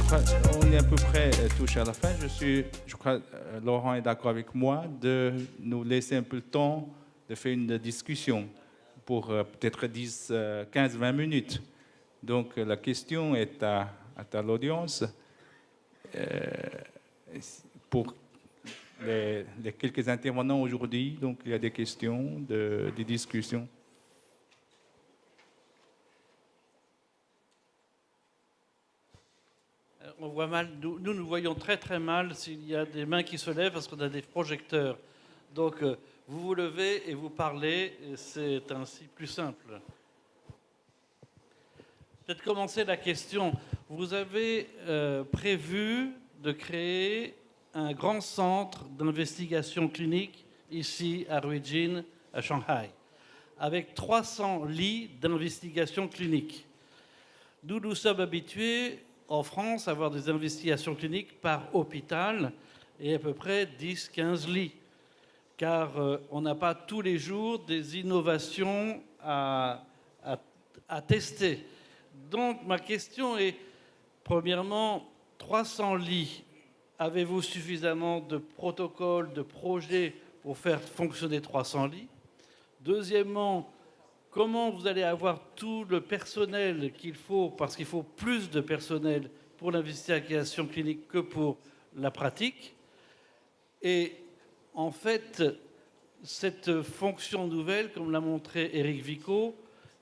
crois on est à peu près touché à la fin. Je crois, Laurent est d'accord avec moi de nous laisser un peu le temps de faire une discussion pour peut-être 10, 15, 20 minutes. Donc la question est à l'audience. Pour les quelques intervenants aujourd'hui, donc il y a des questions, des discussions. On voit mal, nous voyons très très mal s'il y a des mains qui se lèvent parce qu'on a des projecteurs. Donc vous vous levez et vous parlez, et c'est ainsi plus simple. Peut-être commencer la question. Vous avez prévu de créer un grand centre d'investigation clinique ici à Ruijin, à Shanghai, avec 300 lits d'investigation clinique. Nous sommes habitués en France à avoir des investigations cliniques par hôpital et à peu près 10-15 lits, car on n'a pas tous les jours des innovations à tester. Donc ma question est, premièrement, 300 lits, avez-vous suffisamment de protocoles, de projets pour faire fonctionner 300 lits? Deuxièmement, comment vous allez avoir tout le personnel qu'il faut, parce qu'il faut plus de personnel pour l'investigation clinique que pour la pratique? Et en fait, cette fonction nouvelle, comme l'a montré Éric Vico,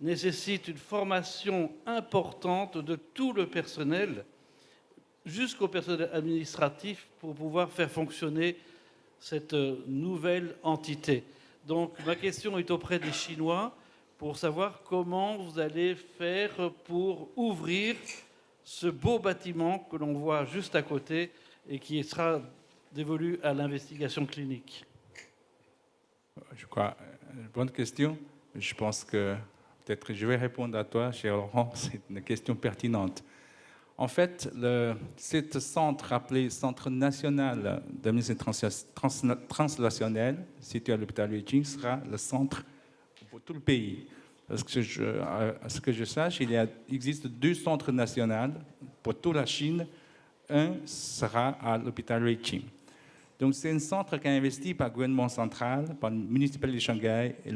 nécessite une formation importante de tout le personnel, jusqu'au personnel administratif, pour pouvoir faire fonctionner cette nouvelle entité. Donc ma question est auprès des Chinois pour savoir comment vous allez faire pour ouvrir ce beau bâtiment que l'on voit juste à côté et qui sera dévolu à l'investigation clinique. Je crois, bonne question. Je pense que peut-être je vais répondre à toi, cher Laurent, c'est une question pertinente. En fait, ce centre appelé Centre national d'administration translationnelle, situé à l'hôpital Ruijin, sera le centre pour tout le pays. Parce que à ce que je sache, il existe 2 centres nationaux pour toute la Chine. Un sera à l'hôpital Ruijin. Donc, c'est un centre qui est investi par le gouvernement central, par le municipalité de Shanghai et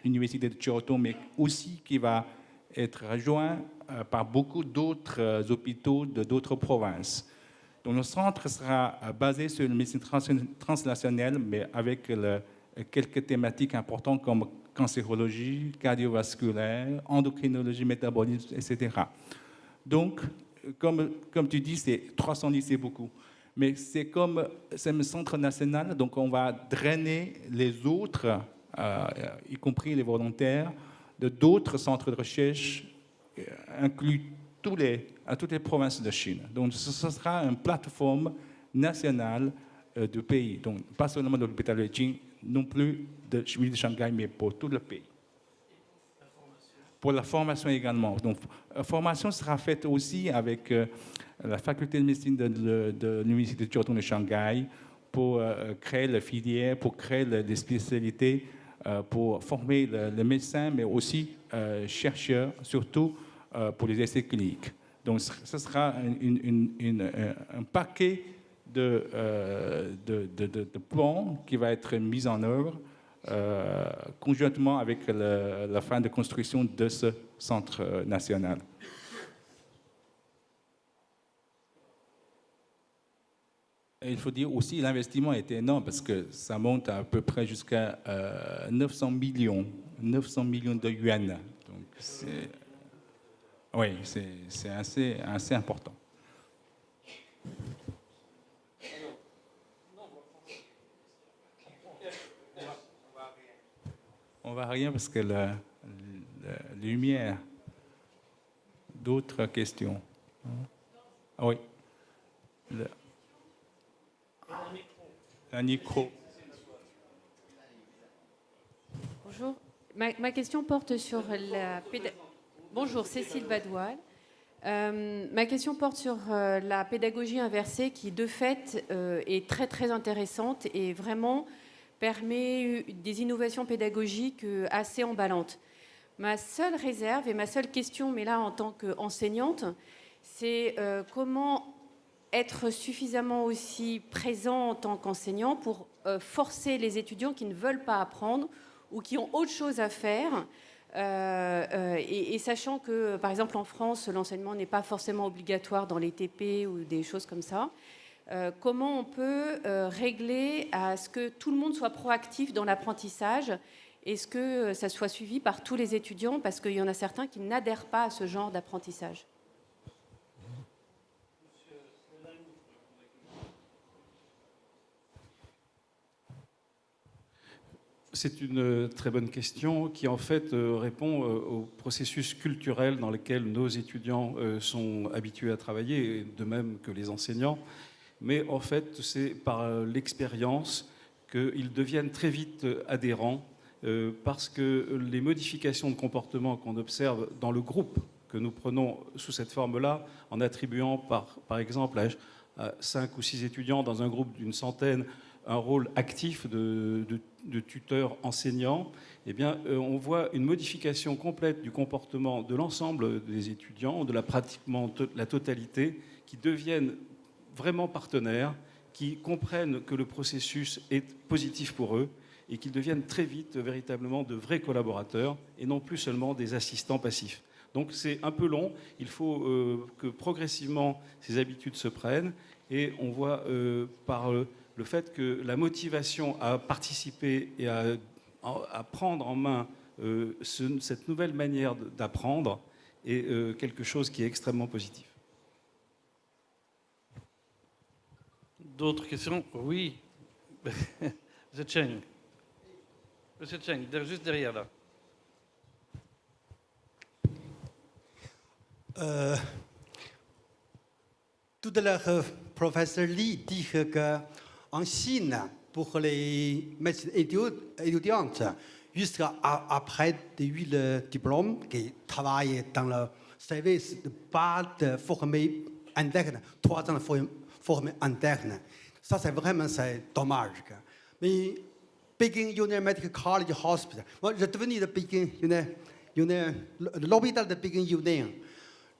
l'université de Kyoto, mais aussi qui va être rejoint par beaucoup d'autres hôpitaux de d'autres provinces. Donc, le centre sera basé sur une médecine translationnelle, mais avec quelques thématiques importantes comme cancérologie, cardiovasculaire, endocrinologie, métabolisme, etc. Donc, comme tu dis, 300 lits, c'est beaucoup. Mais c'est un centre national, donc on va drainer les autres, y compris les volontaires, de d'autres centres de recherche, inclus toutes les provinces de Chine. Donc ce sera une plateforme nationale du pays. Donc pas seulement de l'hôpital Ruijin, non plus de ville de Shanghai, mais pour tout le pays. Pour la formation également. Donc la formation sera faite aussi avec la faculté de médecine de l'université de Kyoto de Shanghai pour créer la filière, pour créer des spécialités, pour former les médecins, mais aussi chercheurs, surtout pour les essais cliniques. Donc ce sera un paquet de plans qui va être mis en œuvre conjointement avec la fin de construction de ce centre national. Et il faut dire aussi l'investissement est énorme parce que ça monte à peu près jusqu'à 900 millions de yuan. Donc oui, c'est assez important. On va rien parce que la lumière. D'autres questions? Ah oui. Un micro. Bonjour. Ma question porte sur la Bonjour, Cécile Badoual. Ma question porte sur la pédagogie inversée qui, de fait, est très, très intéressante et vraiment permet des innovations pédagogiques assez emballantes. Ma seule réserve et ma seule question, mais là en tant qu'enseignante, c'est comment être suffisamment aussi présent en tant qu'enseignant pour forcer les étudiants qui ne veulent pas apprendre ou qui ont autre chose à faire. Et sachant que, par exemple, en France, l'enseignement n'est pas forcément obligatoire dans les TP ou des choses comme ça, comment on peut régler à ce que tout le monde soit proactif dans l'apprentissage et ce que ça soit suivi par tous les étudiants, parce qu'il y en a certains qui n'adhèrent pas à ce genre d'apprentissage. C'est une très bonne question qui en fait répond au processus culturel dans lequel nos étudiants sont habitués à travailler, de même que les enseignants. Mais en fait, c'est par l'expérience qu'ils deviennent très vite adhérents parce que les modifications de comportement qu'on observe dans le groupe que nous prenons sous cette forme-là, en attribuant par exemple à 5 ou 6 étudiants dans un groupe d'une centaine un rôle actif de tuteur enseignant, eh bien, on voit une modification complète du comportement de l'ensemble des étudiants, de pratiquement la totalité, qui deviennent vraiment partenaires, qui comprennent que le processus est positif pour eux et qu'ils deviennent très vite véritablement de vrais collaborateurs et non plus seulement des assistants passifs. Donc c'est un peu long, il faut que progressivement ces habitudes se prennent et on voit par le fait que la motivation à participer et à prendre en main cette nouvelle manière d'apprendre est quelque chose qui est extrêmement positif. D'autres questions? Oui. Monsieur Cheng. Monsieur Cheng, juste derrière là. Tout à l'heure, professeur Li dit qu'en Chine, pour les médecins étudiantes, jusqu'à après le diplôme, qui travaillent dans le service, pas de formée interne, 3 ans de formée interne. Ça, c'est vraiment dommage. Mais Peking Union Medical College Hospital, moi, je suis devenu de Peking l'hôpital de Peking Union.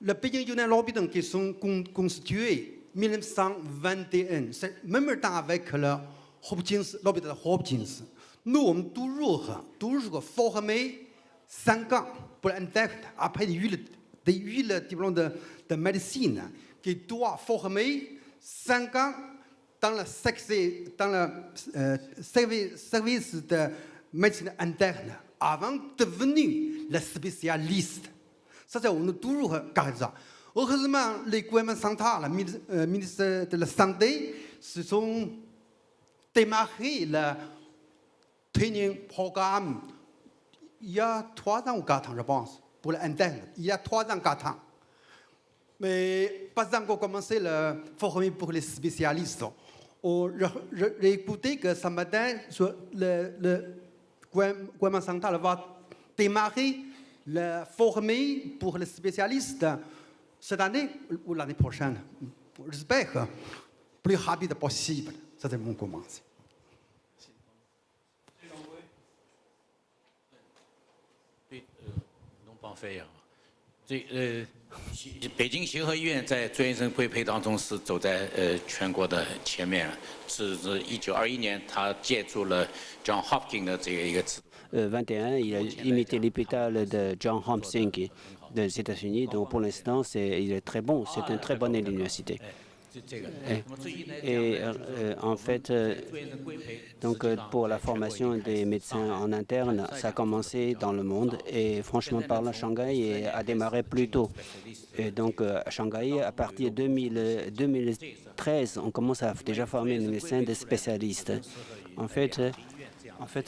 Le Peking Union l'hôpital qui sont constitués en 1921, c'est même temps avec le l'hôpital Hopkins. Nous, on toujours formé 5 ans pour l'interne, après le diplôme de médecine, qui doit former 5 ans dans le service de médecine interne, avant de devenir le spécialiste. Ça, c'est on a toujours gardé ça. Heureusement, les gouvernements centraux, le ministère de la Santé, se sont démarré le training programme il y a 3 ans ou 4 ans, je pense, pour l'interne. Il y a 3 ans, 4 ans. Mais pas encore commencé à former pour les spécialistes. J'ai écouté que ce matin, le gouvernement central va démarrer la former pour les spécialistes cette année ou l'année prochaine. J'espère le plus rapide possible. Ça, c'est mon commentaire.北京协和医院在专业生规培当中是走在全国的前面，是1921年他借助了 John Hopkins 的这个一个制度。21, il a imité l'hôpital de John Hopkins des États-Unis, donc pour l'instant, il est très bon, c'est une très bonne université. Et en fait, donc pour la formation des médecins en interne, ça a commencé dans le monde et franchement parlant, Shanghai a démarré plus tôt. Et donc à Shanghai, à partir de 2013, on commence à déjà former des médecins, des spécialistes. En fait,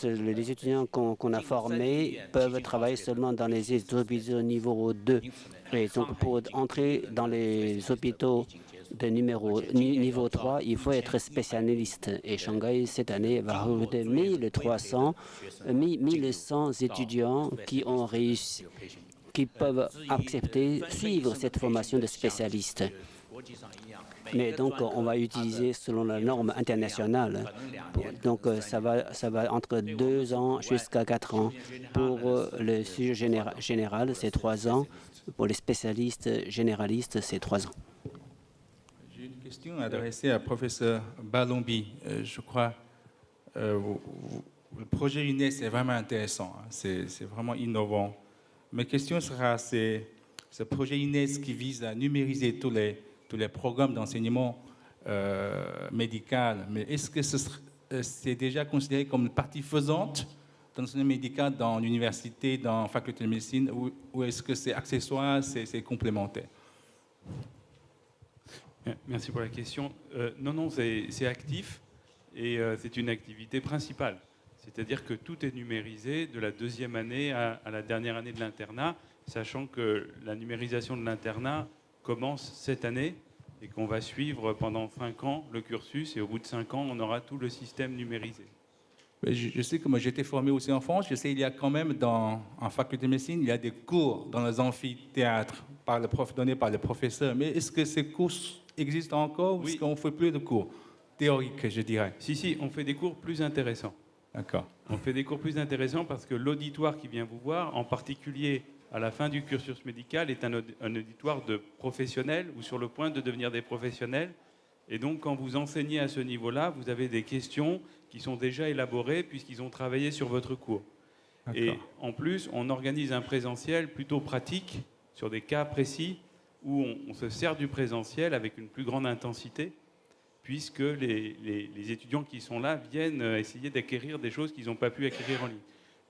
les étudiants qu'on a formés peuvent travailler seulement dans les hôpitaux niveau 2. Et donc pour entrer dans les hôpitaux de niveau 3, il faut être spécialiste. Et Shanghai, cette année, va recruter 1100 étudiants qui ont réussi, qui peuvent accepter, suivre cette formation de spécialiste. Mais donc, on va utiliser selon la norme internationale. Donc, ça va entre 2 ans jusqu'à 4 ans. Pour le sujet général, c'est 3 ans. Pour les spécialistes généralistes, c'est 3 ans. J'ai une question adressée à professeur Balombi. Je crois le projet UNES est vraiment intéressant, hein. C'est vraiment innovant. Ma question sera, c'est ce projet UNES qui vise à numériser tous les programmes d'enseignement médical, mais est-ce que c'est déjà considéré comme une partie faisante dans l'enseignement médical dans l'université, dans la faculté de médecine, ou est-ce que c'est accessoire, c'est complémentaire? Merci pour la question. Non, c'est actif et c'est une activité principale. C'est-à-dire que tout est numérisé de la deuxième année à la dernière année de l'internat, sachant que la numérisation de l'internat commence cette année et qu'on va suivre pendant 5 ans le cursus et au bout de 5 ans, on aura tout le système numérisé. Je sais que moi j'ai été formé aussi en France. Je sais qu'il y a quand même en faculté de médecine, il y a des cours dans les amphithéâtres donnés par les professeurs. Mais est-ce que ces cours existent encore ou est-ce qu'on ne fait plus de cours théoriques, je dirais? Si, on fait des cours plus intéressants. D'accord. On fait des cours plus intéressants parce que l'auditoire qui vient vous voir, en particulier à la fin du cursus médical, est un auditoire de professionnels ou sur le point de devenir des professionnels. Et donc, quand vous enseignez à ce niveau-là, vous avez des questions qui sont déjà élaborées puisqu'ils ont travaillé sur votre cours. Et en plus, on organise un présentiel plutôt pratique sur des cas précis où on se sert du présentiel avec une plus grande intensité puisque les étudiants qui sont là viennent essayer d'acquérir des choses qu'ils n'ont pas pu acquérir en ligne.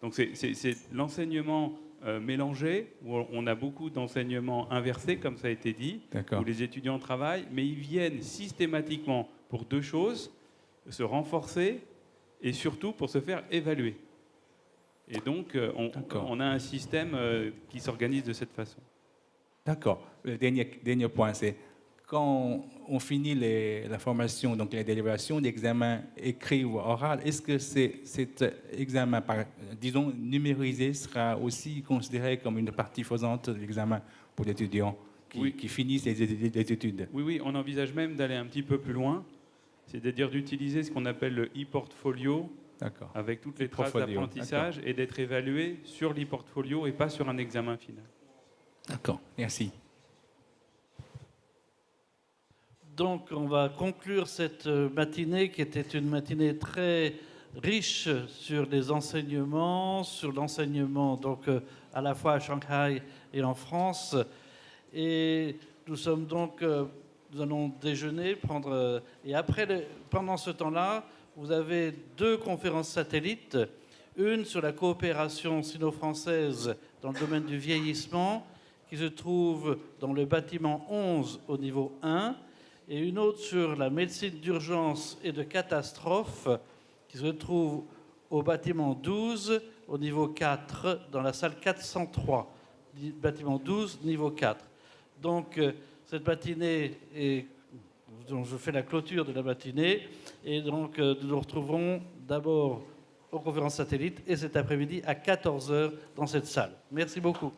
Donc c'est l'enseignement mélangé, où on a beaucoup d'enseignements inversés, comme ça a été dit, où les étudiants travaillent, mais ils viennent systématiquement pour 2 choses, se renforcer et surtout pour se faire évaluer. Et donc, on a un système qui s'organise de cette façon. D'accord. Le dernier point, c'est quand on finit la formation, donc la délibération, l'examen écrit ou oral, est-ce que cet examen, disons, numérisé, sera aussi considéré comme une partie faisante de l'examen pour l'étudiant qui finissent les études? Oui, on envisage même d'aller un petit peu plus loin, c'est-à-dire d'utiliser ce qu'on appelle le e-portfolio, avec toutes les traces d'apprentissage, et d'être évalué sur l'e-portfolio et pas sur un examen final. D'accord, merci. Donc, on va conclure cette matinée qui était une matinée très riche sur les enseignements, sur l'enseignement donc à la fois à Shanghai et en France. Et nous allons déjeuner, et pendant ce temps-là, vous avez 2 conférences satellites, une sur la coopération sino-française dans le domaine du vieillissement, qui se trouve dans le bâtiment 11 au niveau 1, et une autre sur la médecine d'urgence et de catastrophe, qui se trouve au bâtiment 12 au niveau 4, dans la salle 403, bâtiment 12, niveau 4. Donc, cette matinée, donc je fais la clôture de la matinée, et donc nous nous retrouverons d'abord aux conférences satellites et cet après-midi à 14h dans cette salle. Merci beaucoup.